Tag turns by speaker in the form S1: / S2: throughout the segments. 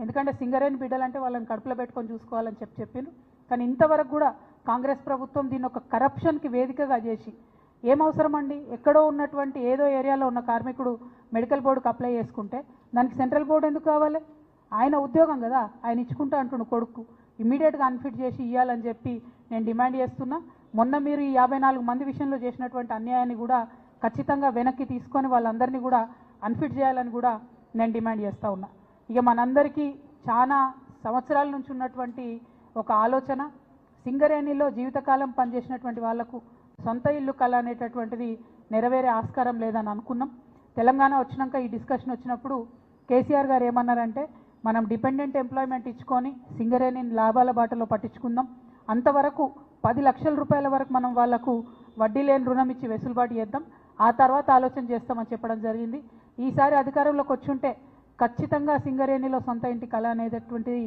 S1: ఎందుకంటే సింగరేణి బిడ్డలంటే వాళ్ళని కడుపులో పెట్టుకొని చూసుకోవాలని చెప్పిండ్రు. కానీ ఇంతవరకు కూడా కాంగ్రెస్ ప్రభుత్వం దీన్ని ఒక కరప్షన్కి వేదికగా చేసి ఏం అవసరం అండి, ఎక్కడో ఉన్నటువంటి ఏదో ఏరియాలో ఉన్న కార్మికుడు మెడికల్ బోర్డుకు అప్లై చేసుకుంటే దానికి సెంట్రల్ బోర్డు ఎందుకు కావాలి? ఆయన ఉద్యోగం కదా, ఆయన ఇచ్చుకుంటా అంటున్న కొడుకు ఇమ్మీడియట్గా అన్ఫిట్ చేసి ఇవ్వాలని చెప్పి నేను డిమాండ్ చేస్తున్నా. మొన్న మీరు ఈ 54 మంది విషయంలో చేసినటువంటి అన్యాయాన్ని కూడా ఖచ్చితంగా వెనక్కి తీసుకొని వాళ్ళందరినీ కూడా అన్ఫిట్ చేయాలని కూడా నేను డిమాండ్ చేస్తూ ఉన్నా. ఇక మనందరికీ చాలా సంవత్సరాల నుంచి ఉన్నటువంటి ఒక ఆలోచన, సింగరేణిలో జీవితకాలం పనిచేసినటువంటి వాళ్లకు సొంత ఇల్లు కళ అనేటటువంటిది నెరవేరే ఆస్కారం లేదని అనుకున్నాం. తెలంగాణ వచ్చినాక ఈ డిస్కషన్ వచ్చినప్పుడు కేసీఆర్ గారు ఏమన్నారంటే, మనం డిపెండెంట్ ఎంప్లాయ్మెంట్ ఇచ్చుకొని సింగరేణిని లాభాల బాటలో పట్టించుకుందాం, అంతవరకు 10 లక్షల రూపాయల వరకు మనం వాళ్లకు వడ్డీ లేని రుణం ఇచ్చి వెసులుబాటు చేద్దాం, ఆ తర్వాత ఆలోచన చేస్తామని చెప్పడం జరిగింది. ఈసారి అధికారంలోకి వచ్చుంటే ఖచ్చితంగా సింగరేణిలో సొంత ఇంటి కళ అనేటటువంటిది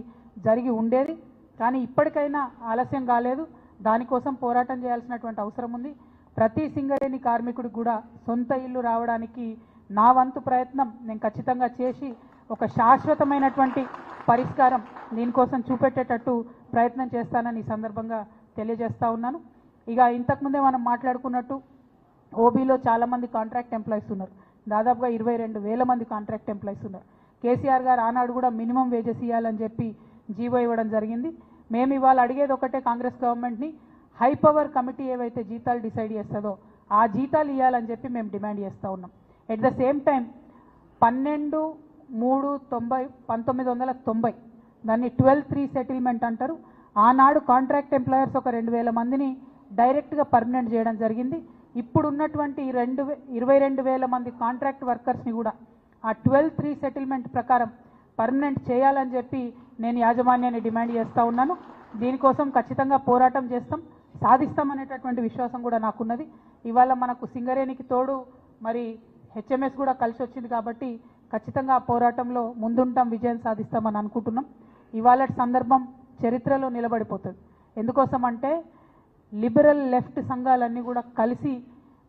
S1: జరిగి ఉండేది. కానీ ఇప్పటికైనా ఆలస్యం కాలేదు, దానికోసం పోరాటం చేయాల్సినటువంటి అవసరం ఉంది. ప్రతి సింగరేణి కార్మికుడికి కూడా సొంత ఇల్లు రావడానికి నా వంతు ప్రయత్నం నేను ఖచ్చితంగా చేసి ఒక శాశ్వతమైనటువంటి పరిష్కారం దీనికోసం చూపెట్టేటట్టు ప్రయత్నం చేస్తానని ఈ సందర్భంగా తెలియజేస్తా ఉన్నాను. ఇక ఇంతకుముందే మనం మాట్లాడుకున్నట్టు ఓబీలో చాలామంది కాంట్రాక్ట్ ఎంప్లాయీస్ ఉన్నారు, దాదాపుగా 22,000 మంది కాంట్రాక్ట్ ఎంప్లాయీస్ ఉన్నారు. కేసీఆర్ గారు ఆనాడు కూడా మినిమం వేజెస్ ఇవ్వాలని చెప్పి జీవో ఇవ్వడం జరిగింది. మేము ఇవాళ అడిగేది ఒకటే, కాంగ్రెస్ గవర్నమెంట్ని హై పవర్ కమిటీ ఏవైతే జీతాలు డిసైడ్ చేస్తుందో ఆ జీతాలు ఇవ్వాలని చెప్పి మేము డిమాండ్ చేస్తూ ఉన్నాం. ఎట్ ద సేమ్ టైం 12/3/1990 దాన్ని 12/3 సెటిల్మెంట్ అంటారు. ఆనాడు కాంట్రాక్ట్ ఎంప్లాయర్స్ ఒక 2,000 మందిని డైరెక్ట్గా పర్మనెంట్ చేయడం జరిగింది. ఇప్పుడు ఉన్నటువంటి 22,000 మంది కాంట్రాక్ట్ వర్కర్స్ని కూడా ఆ 12/3 సెటిల్మెంట్ ప్రకారం పర్మనెంట్ చేయాలని చెప్పి నేను యాజమాన్యాన్ని డిమాండ్ చేస్తూ ఉన్నాను. దీనికోసం ఖచ్చితంగా పోరాటం చేస్తాం, సాధిస్తామనేటటువంటి విశ్వాసం కూడా నాకున్నది. ఇవాళ మనకు సింగరేణికి తోడు మరి హెచ్ఎంఎస్ కూడా కలిసి వచ్చింది కాబట్టి ఖచ్చితంగా ఆ పోరాటంలో ముందుంటాం, విజయం సాధిస్తామని అనుకుంటున్నాం. ఇవాళ సందర్భం చరిత్రలో నిలబడిపోతుంది. ఎందుకోసం అంటే లిబరల్ లెఫ్ట్ సంఘాలన్నీ కూడా కలిసి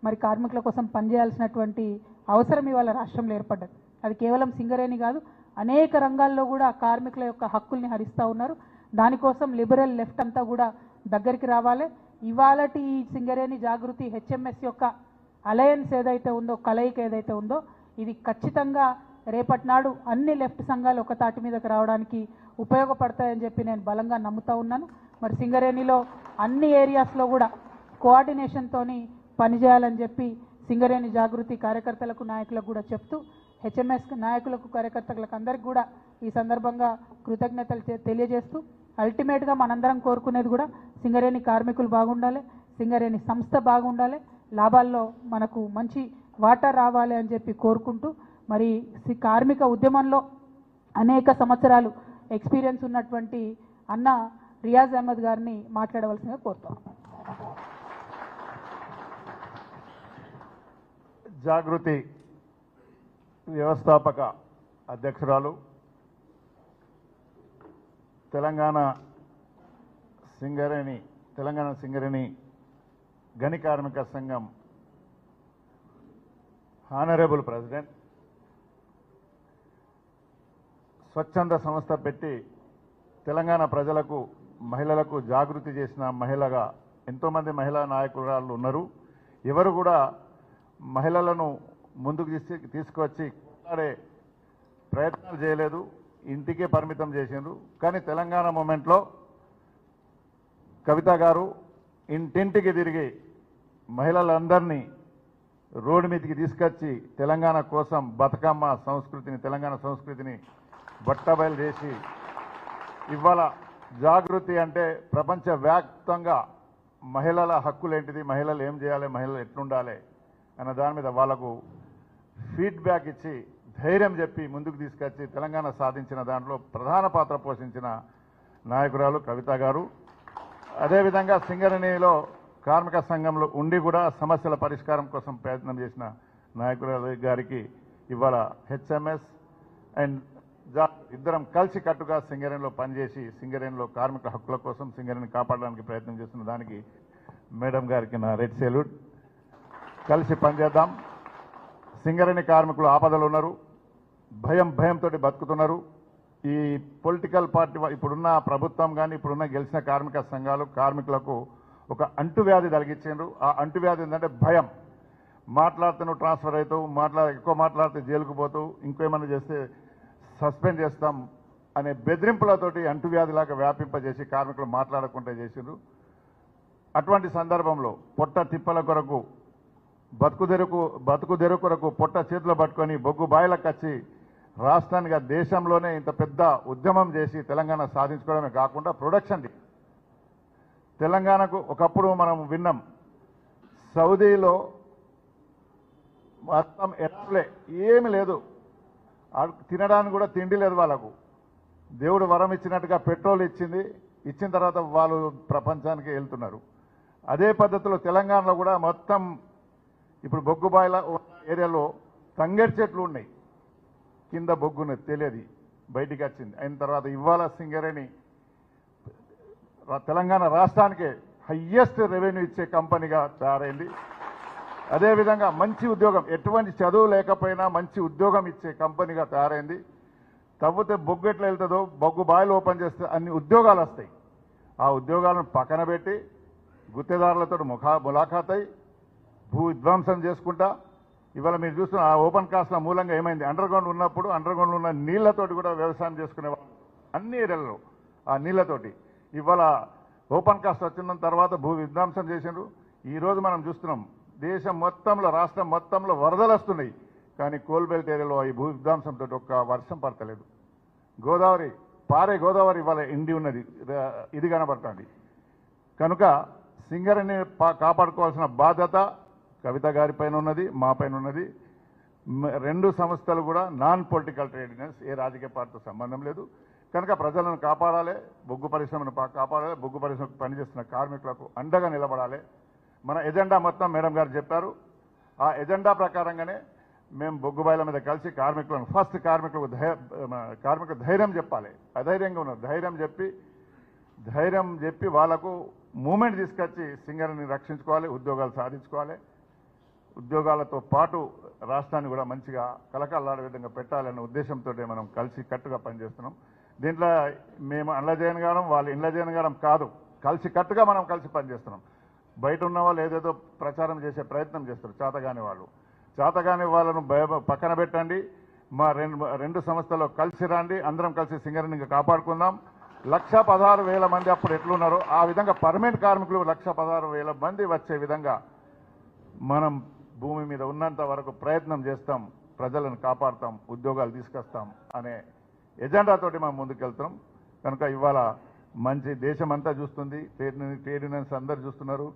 S1: మరి కార్మికుల కోసం పనిచేయాల్సినటువంటి అవసరం ఇవాళ రాష్ట్రంలో ఏర్పడ్డది. అది కేవలం సింగరేణి కాదు, అనేక రంగాల్లో కూడా కార్మికుల యొక్క హక్కుల్ని హరిస్తూ ఉన్నారు. దానికోసం లిబరల్ లెఫ్ట్ అంతా కూడా దగ్గరికి రావాలి. ఇవాళటి ఈ సింగరేణి జాగృతి హెచ్ఎంఎస్ యొక్క అలయన్స్ ఏదైతే ఉందో, కలయిక ఏదైతే ఉందో, ఇది ఖచ్చితంగా రేపటి నాడు అన్ని లెఫ్ట్ సంఘాలు ఒక తాటి మీదకి రావడానికి ఉపయోగపడతాయని చెప్పి నేను బలంగా నమ్ముతూ ఉన్నాను. మరి సింగరేణిలో అన్ని ఏరియాస్లో కూడా కోఆర్డినేషన్తోని పనిచేయాలని చెప్పి సింగరేణి జాగృతి కార్యకర్తలకు నాయకులకు కూడా చెప్తూ, హెచ్ఎంఎస్ నాయకులకు కార్యకర్తలకు అందరికీ కూడా ఈ సందర్భంగా కృతజ్ఞతలు తెలియజేస్తూ, అల్టిమేట్గా మనందరం కోరుకునేది కూడా సింగరేణి కార్మికులు బాగుండాలి, సింగరేణి సంస్థ బాగుండాలి, లాభాల్లో మనకు మంచి వాటా రావాలి అని చెప్పి కోరుకుంటూ, మరి కార్మిక ఉద్యమంలో అనేక సంవత్సరాలు ఎక్స్పీరియన్స్ ఉన్నటువంటి అన్న రియాజ్ అహ్మద్ గారిని మాట్లాడవలసిందిగా కోరుతాం.
S2: జాగృతి వ్యవస్థాపక అధ్యక్షురాలు, తెలంగాణ సింగరేణి గని కార్మిక సంఘం హానరబుల్ ప్రెసిడెంట్, స్వచ్ఛంద సంస్థ పెట్టి తెలంగాణ ప్రజలకు మహిళలకు జాగృతి చేసిన మహిళగా ఎంతోమంది మహిళా నాయకురాళ్ళు ఉన్నారు. ఎవరు కూడా మహిళలను ముందుకు తీసుకువచ్చి మాట్లాడే ప్రయత్నాలు చేయలేదు, ఇంటికే పరిమితం చేసిండ్రు. కానీ తెలంగాణ మూమెంట్లో కవిత గారు ఇంటింటికి తిరిగి మహిళలందరినీ రోడ్డు మీదకి తీసుకొచ్చి తెలంగాణ కోసం బతుకమ్మ సంస్కృతిని, తెలంగాణ సంస్కృతిని బట్టబయలు చేసి ఇవాళ జాగృతి అంటే ప్రపంచవ్యాప్తంగా మహిళల హక్కులేంటిది, మహిళలు ఏం చేయాలి, మహిళలు ఎట్లుండాలి అన్న దాని మీద వాళ్లకు ఫీడ్బ్యాక్ ఇచ్చి ధైర్యం చెప్పి ముందుకు తీసుకొచ్చి తెలంగాణ సాధించిన దాంట్లో ప్రధాన పాత్ర పోషించిన నాయకురాలు కవిత గారు. అదేవిధంగా సింగరేణిలో కార్మిక సంఘంలో ఉండి కూడా సమస్యల పరిష్కారం కోసం ప్రయత్నం చేసిన నాయకురాలు గారికి ఇవాళ హెచ్ఎంఎస్ అండ్ ఇద్దరం కలిసి కట్టుగా సింగరేణిలో పనిచేసి సింగరేణిలో కార్మిక హక్కుల కోసం సింగరేణిని కాపాడడానికి ప్రయత్నం చేస్తున్న దానికి మేడం గారికి నా రెడ్ సెల్యూట్. కలిసి పనిచేద్దాం. సింగరేణి కార్మికులు ఆపదలు ఉన్నారు, భయంతో బతుకుతున్నారు. ఈ పొలిటికల్ పార్టీ ఇప్పుడున్న ప్రభుత్వం కానీ ఇప్పుడున్న గెలిచిన కార్మిక సంఘాలు కార్మికులకు ఒక అంటువ్యాధి కలిగించారు. ఆ అంటువ్యాధి ఏంటంటే భయం. మాట్లాడుతూ ట్రాన్స్ఫర్ అవుతావు, ఎక్కువ మాట్లాడితే జైలుకు పోతావు, ఇంకేమైనా చేస్తే సస్పెండ్ చేస్తాం అనే బెదిరింపులతోటి అంటువ్యాధిలాగా వ్యాపింపజేసి కార్మికులు మాట్లాడకుండా చేసిండ్రు. అటువంటి సందర్భంలో పొట్ట తిప్పల కొరకు బతుకుదెరువు కొరకు పొట్ట చేతిలో పట్టుకొని బొగ్గు బాయిలకు వచ్చి రాష్ట్రానికి దేశంలోనే ఇంత పెద్ద ఉద్యమం చేసి తెలంగాణ సాధించుకోవడమే కాకుండా ప్రొడక్షన్ తెలంగాణకు ఒకప్పుడు మనం విన్నాం సౌదీలో మొత్తం ఎట్లే ఏమి లేదు, తినడానికి కూడా తిండి లేదు వాళ్ళకు. దేవుడు వరం ఇచ్చినట్టుగా పెట్రోల్ ఇచ్చిన తర్వాత వాళ్ళు ప్రపంచానికి వెళ్తున్నారు. అదే పద్ధతిలో తెలంగాణలో కూడా మొత్తం ఇప్పుడు బొగ్గుబాయిల ఏరియాలో తంగేడు చెట్లు ఉన్నాయి, కింద బొగ్గున్నది తెలియదు, బయటికి వచ్చింది. అయిన తర్వాత ఇవాళ సింగరేణి తెలంగాణ రాష్ట్రానికే హయ్యెస్ట్ రెవెన్యూ ఇచ్చే కంపెనీగా తయారైంది. అదేవిధంగా మంచి ఉద్యోగం, ఎటువంటి చదువు లేకపోయినా మంచి ఉద్యోగం ఇచ్చే కంపెనీగా తయారైంది. తవ్వితే బొగ్గు ఎట్లా వెళ్తుందో బొగ్గు బాయిలు ఓపెన్ చేస్తే అన్ని ఉద్యోగాలు వస్తాయి. ఆ ఉద్యోగాలను పక్కన పెట్టి గుత్తేదారులతో ములాఖాత్ అయి భూ విధ్వంసం చేసుకుంటా ఇవాళ మీరు చూస్తున్న ఆ ఓపెన్ కాస్ట్ల మూలంగా ఏమైంది, అండర్ గ్రౌండ్ ఉన్నప్పుడు అండర్ గ్రౌండ్ ఉన్న నీళ్లతోటి కూడా వ్యవసాయం చేసుకునేవాళ్ళు అన్ని ఏరియాలలో. ఆ నీళ్లతోటి ఇవాళ ఓపెన్ కాస్ట్ వచ్చిన తర్వాత భూ విధ్వంసం చేసిండ్రు. ఈరోజు మనం చూస్తున్నాం దేశం మొత్తంలో రాష్ట్రం మొత్తంలో వరదలు వస్తున్నాయి, కానీ కోల్బెల్ట్ ఏరియాలో ఈ భూ విధ్వంసంతో ఒక్క వర్షం పడతలేదు. గోదావరి పారే గోదావరి ఇవాళ ఎండి ఉన్నది, ఇది కనబడుతుంది. కనుక సింగరేణిని కాపాడుకోవాల్సిన బాధ్యత కవిత గారి పైన ఉన్నది, మా పైన ఉన్నది. రెండు సంస్థలు కూడా నాన్ పొలిటికల్ ట్రేడ్ యూనియన్స్, ఏ రాజకీయ పార్టీతో సంబంధం లేదు. కనుక ప్రజలను కాపాడాలి, బొగ్గు పరిశ్రమను కాపాడాలి, బొగ్గు పరిశ్రమకు పనిచేస్తున్న కార్మికులకు అండగా నిలబడాలి. మన ఎజెండా మొత్తం మేడం గారు చెప్పారు. ఆ ఎజెండా ప్రకారంగానే మేము బొగ్గుబాయిల మీద కలిసి కార్మికులను ఫస్ట్ కార్మికులకు ధైర్యం చెప్పాలి. అధైర్యంగా ఉన్నారు, ధైర్యం చెప్పి వాళ్ళకు మూమెంట్ తీసుకొచ్చి సింగరేణిని రక్షించుకోవాలి, ఉద్యోగాలు సాధించుకోవాలి. ఉద్యోగాలతో పాటు రాష్ట్రాన్ని కూడా మంచిగా కలకల్లాడే విధంగా పెట్టాలనే ఉద్దేశంతో మనం కలిసి కట్టుగా పనిచేస్తున్నాం. దీంట్లో మేము అండ్లజయన్ గారం వాళ్ళు ఇండ్లజయన్ గారం కాదు, కలిసి కట్టుగా మనం కలిసి పనిచేస్తున్నాం. బయట ఉన్న వాళ్ళు ఏదేదో ప్రచారం చేసే ప్రయత్నం చేస్తారు, చేతగాని వాళ్ళను పక్కన పెట్టండి. మా రెండు సంస్థల్లో కలిసి రండి, అందరం కలిసి సింగరేణిని కాపాడుకుందాం. 1,16,000 మంది అప్పుడు ఎట్లున్నారో ఆ విధంగా పర్మనెంట్ కార్మికులు 1,16,000 మంది వచ్చే విధంగా మనం భూమి మీద ఉన్నంత వరకు ప్రయత్నం చేస్తాం, ప్రజలను కాపాడుతాం, ఉద్యోగాలు తీసుకొస్తాం అనే ఎజెండాతోటి మనం ముందుకెళ్తున్నాం. కనుక ఇవాళ మంచి దేశమంతా చూస్తుంది, ట్రేడ్ యూనియన్స్ అందరు చూస్తున్నారు,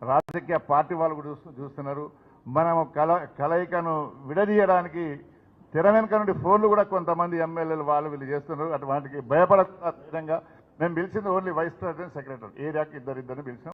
S2: రాజకీయ పార్టీ వాళ్ళు కూడా చూస్తున్నారు. మనము కలయికను విడదీయడానికి తెర వెనుక నుండి ఫోన్లు కూడా కొంతమంది ఎమ్మెల్యేలు వాళ్ళు వీళ్ళు చేస్తున్నారు. అటు వాటికి భయపడకుండా విధంగా మేము పిలిచింది ఓన్లీ వైస్ ప్రెసిడెంట్, సెక్రటరీ, ఏరియాకి ఇద్దరిని పిలిచినాం.